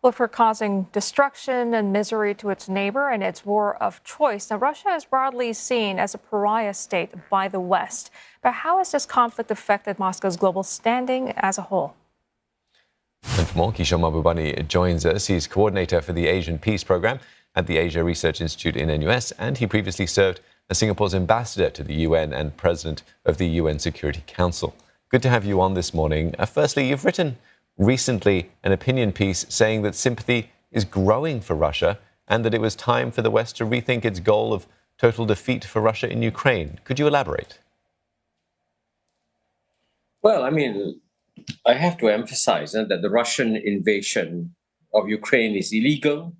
Well, for causing destruction and misery to its neighbor and its war of choice. Now, Russia is broadly seen as a pariah state by the West. But how has this conflict affected Moscow's global standing as a whole? And for more, Kishore Mahbubani joins us. He's coordinator for the Asian Peace Program at the Asia Research Institute in NUS, and he previously served as Singapore's ambassador to the UN and president of the UN Security Council. Good to have you on this morning. Firstly, you've written recently an opinion piece saying that sympathy is growing for Russia and that it was time for the West to rethink its goal of total defeat for Russia in Ukraine. Could you elaborate? Well, I have to emphasize that the Russian invasion of Ukraine is illegal.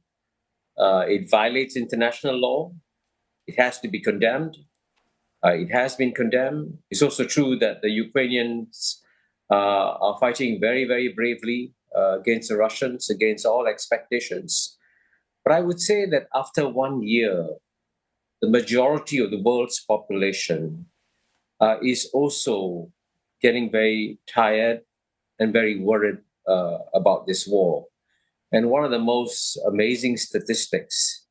It violates international law. It has to be condemned. It has been condemned. It's also true that the Ukrainians are fighting very, very bravely against the Russians, against all expectations. But I would say that after 1 year, the majority of the world's population is also getting very tired and very worried about this war. And one of the most amazing statistics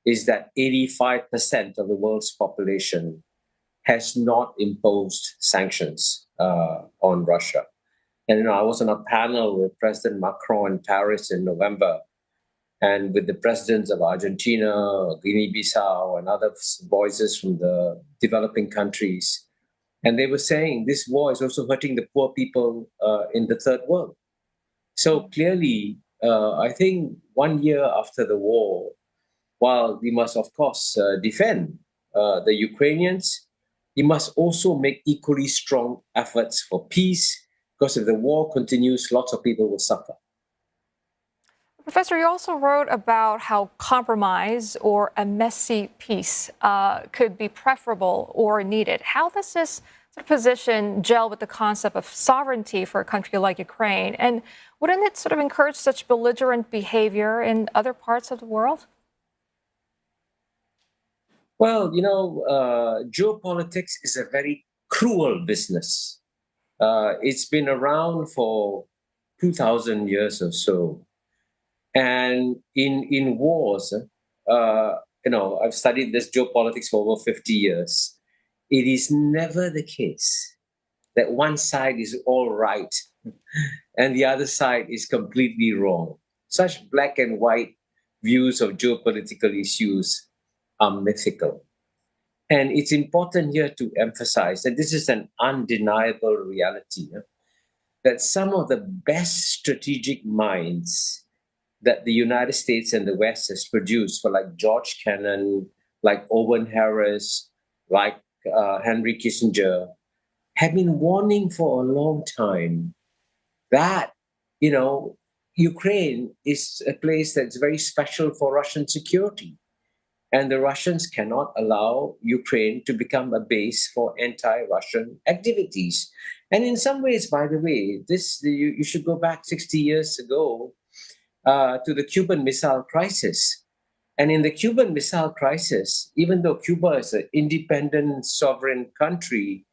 is that 85% of the world's population has not imposed sanctions on Russia. And I was on a panel with President Macron in Paris in November, and with the presidents of Argentina, Guinea-Bissau, and other voices from the developing countries. And they were saying this war is also hurting the poor people in the third world. So clearly, I think 1 year after the war, while we must, of course, defend the Ukrainians, we must also make equally strong efforts for peace, because if the war continues, lots of people will suffer. Professor, you also wrote about how compromise or a messy peace could be preferable or needed. How does this position gel with the concept of sovereignty for a country like Ukraine? And wouldn't it encourage such belligerent behavior in other parts of the world? Well, geopolitics is a very cruel business. It's been around for 2,000 years or so. And in wars, I've studied this geopolitics for over 50 years. It is never the case that one side is all right and the other side is completely wrong. Such black and white views of geopolitical issues are mythical. And it's important here to emphasize that this is an undeniable reality, that some of the best strategic minds that the United States and the West has produced, for like George Kennan, like Owen Harris, like Henry Kissinger, have been warning for a long time that, Ukraine is a place that's very special for Russian security. And the Russians cannot allow Ukraine to become a base for anti-Russian activities. And in some ways, by the way, you should go back 60 years ago to the Cuban Missile Crisis. And in the Cuban Missile Crisis, even though Cuba is an independent, sovereign country,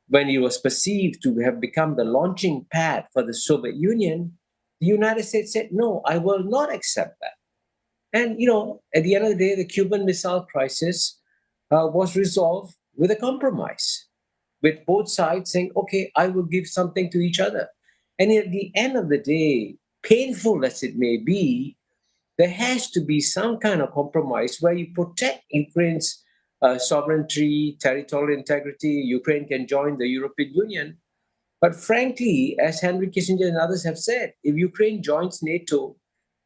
when it was perceived to have become the launching pad for the Soviet Union, the United States said, no, I will not accept that. And, at the end of the day, the Cuban Missile Crisis was resolved with a compromise, with both sides saying, okay, I will give something to each other. And at the end of the day, painful as it may be, there has to be some kind of compromise where you protect Ukraine's sovereignty, territorial integrity. Ukraine can join the European Union. But frankly, as Henry Kissinger and others have said, if Ukraine joins NATO,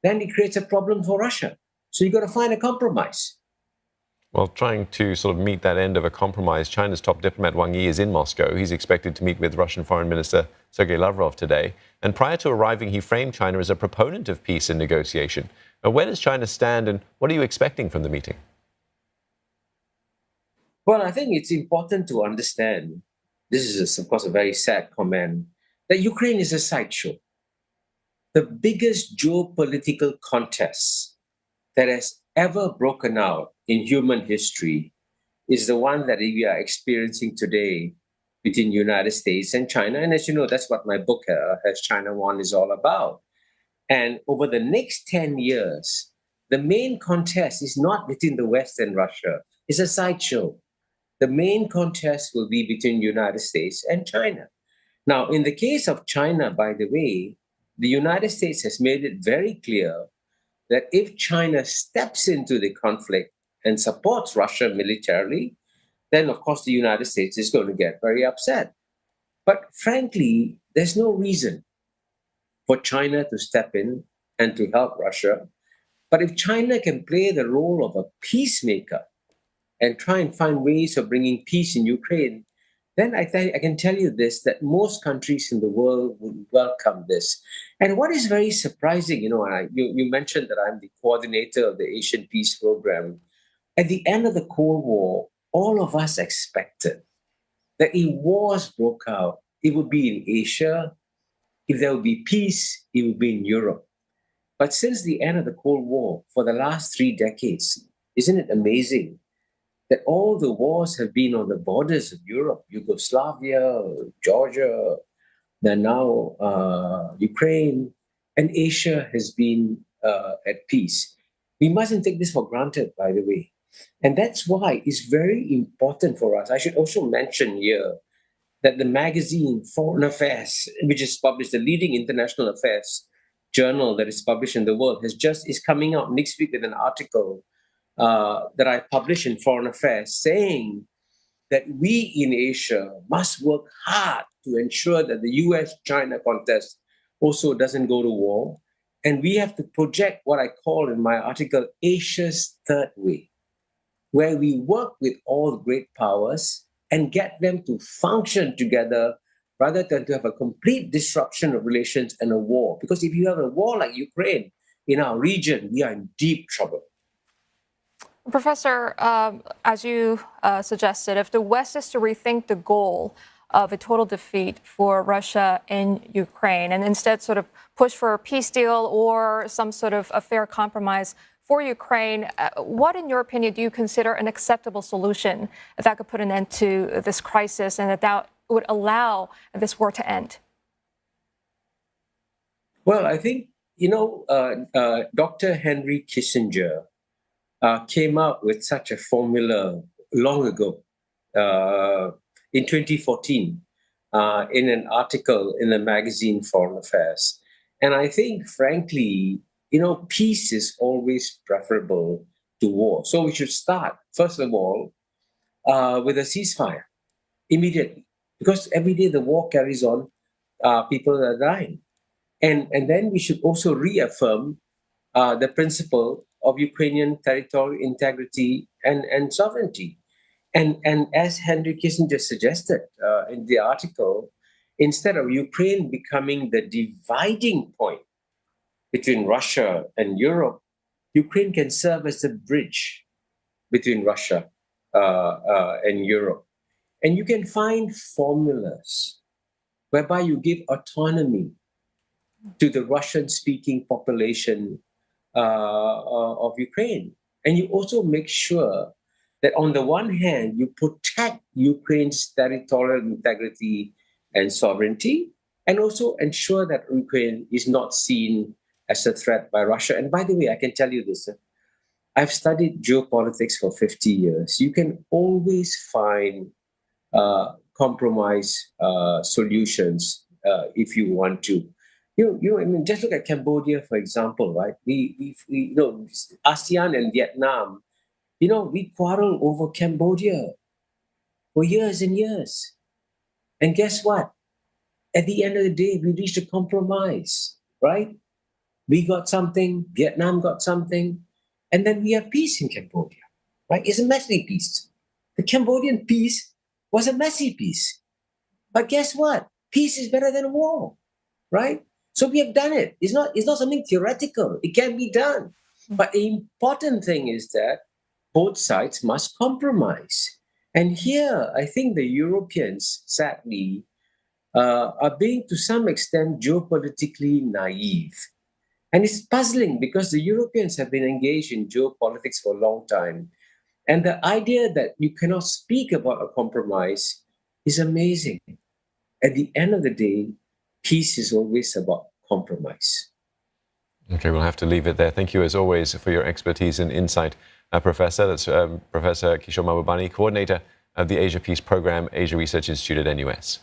then it creates a problem for Russia. So you've got to find a compromise. Well, trying to meet that end of a compromise, China's top diplomat Wang Yi is in Moscow. He's expected to meet with Russian Foreign Minister Sergei Lavrov today. And prior to arriving, he framed China as a proponent of peace and negotiation. Now, where does China stand, and what are you expecting from the meeting? Well, I think it's important to understand, this is, of course, a very sad comment, that Ukraine is a sideshow. The biggest geopolitical contest that has ever broken out in human history is the one that we are experiencing today between the United States and China. And as you know, that's what my book, Has China Won, is all about. And over the next 10 years, the main contest is not between the West and Russia. It's a sideshow. The main contest will be between the United States and China. Now, in the case of China, by the way, the United States has made it very clear that if China steps into the conflict and supports Russia militarily, then of course the United States is going to get very upset. But frankly, there's no reason for China to step in and to help Russia. But if China can play the role of a peacemaker and try and find ways of bringing peace in Ukraine, then I can tell you this, that most countries in the world would welcome this. And what is very surprising, you mentioned that I'm the coordinator of the Asian Peace Program. At the end of the Cold War, all of us expected that if wars broke out, it would be in Asia. If there would be peace, it would be in Europe. But since the end of the Cold War, for the last 3 decades, isn't it amazing that all the wars have been on the borders of Europe, Yugoslavia, Georgia, then now Ukraine, and Asia has been at peace. We mustn't take this for granted, by the way. And that's why it's very important for us. I should also mention here that the magazine Foreign Affairs, which is published, the leading international affairs journal that is published in the world, is coming out next week with an article that I published in Foreign Affairs saying that we in Asia must work hard to ensure that the US-China contest also doesn't go to war. And we have to project what I call in my article Asia's third way, where we work with all the great powers and get them to function together rather than to have a complete disruption of relations and a war. Because if you have a war like Ukraine in our region, we are in deep trouble. Professor, as you suggested, if the West is to rethink the goal of a total defeat for Russia in Ukraine and instead sort of push for a peace deal or some sort of a fair compromise for Ukraine, what, in your opinion, do you consider an acceptable solution that could put an end to this crisis and that would allow this war to end? Well, I think, Dr. Henry Kissinger came up with such a formula long ago, in 2014, in an article in the magazine Foreign Affairs. And I think, frankly, peace is always preferable to war. So we should start, first of all, with a ceasefire immediately, because every day the war carries on, people are dying. And then we should also reaffirm the principle of Ukrainian territorial integrity and sovereignty. And as Henry Kissinger suggested in the article, instead of Ukraine becoming the dividing point between Russia and Europe, Ukraine can serve as the bridge between Russia and Europe. And you can find formulas whereby you give autonomy to the Russian-speaking population of Ukraine. And you also make sure that on the one hand, you protect Ukraine's territorial integrity and sovereignty, and also ensure that Ukraine is not seen as a threat by Russia. And by the way, I can tell you this, I've studied geopolitics for 50 years. You can always find compromise solutions if you want to. I mean, just look at Cambodia, for example, right? We ASEAN and Vietnam, we quarrel over Cambodia for years and years. And guess what? At the end of the day, we reached a compromise, right? We got something, Vietnam got something, and then we have peace in Cambodia, right? It's a messy peace. The Cambodian peace was a messy peace. But guess what? Peace is better than war, right? So we have done it. It's not something theoretical. It can be done. But the important thing is that both sides must compromise. And here, I think the Europeans, sadly, are being to some extent geopolitically naive. And it's puzzling because the Europeans have been engaged in geopolitics for a long time. And the idea that you cannot speak about a compromise is amazing. At the end of the day, peace is always about compromise. Okay, we'll have to leave it there. Thank you, as always, for your expertise and insight, Professor. That's Professor Kishore Mahbubani, coordinator of the Asia Peace Program, Asia Research Institute at NUS.